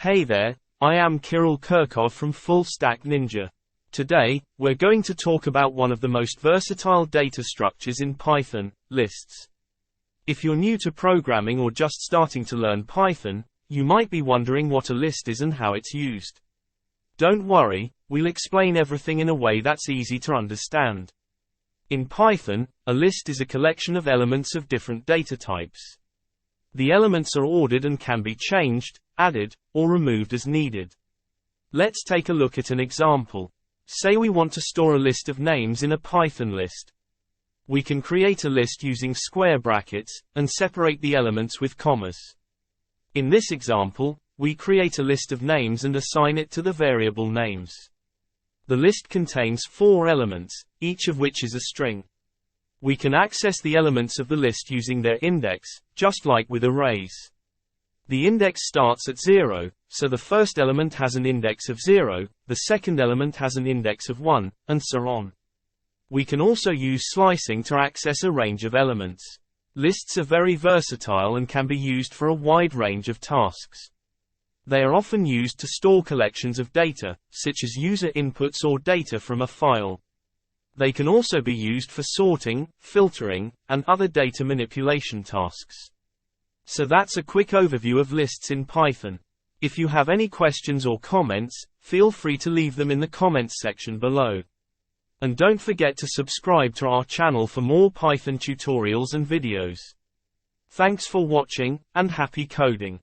Hey there, I am Kirill Kirkov from Full Stack Ninja. Today, we're going to talk about one of the most versatile data structures in Python, lists. If you're new to programming or just starting to learn Python, you might be wondering what a list is and how it's used. Don't worry, we'll explain everything in a way that's easy to understand. In Python, a list is a collection of elements of different data types. The elements are ordered and can be changed, added, or removed as needed. Let's take a look at an example. Say we want to store a list of names in a Python list. We can create a list using square brackets, and separate the elements with commas. In this example, we create a list of names and assign it to the variable names. The list contains 4 elements, each of which is a string. We can access the elements of the list using their index, just like with arrays. The index starts at 0, so the first element has an index of 0, the second element has an index of 1, and so on. We can also use slicing to access a range of elements. Lists are very versatile and can be used for a wide range of tasks. They are often used to store collections of data, such as user inputs or data from a file. They can also be used for sorting, filtering, and other data manipulation tasks. So that's a quick overview of lists in Python. If you have any questions or comments, feel free to leave them in the comments section below. And don't forget to subscribe to our channel for more Python tutorials and videos. Thanks for watching, and happy coding!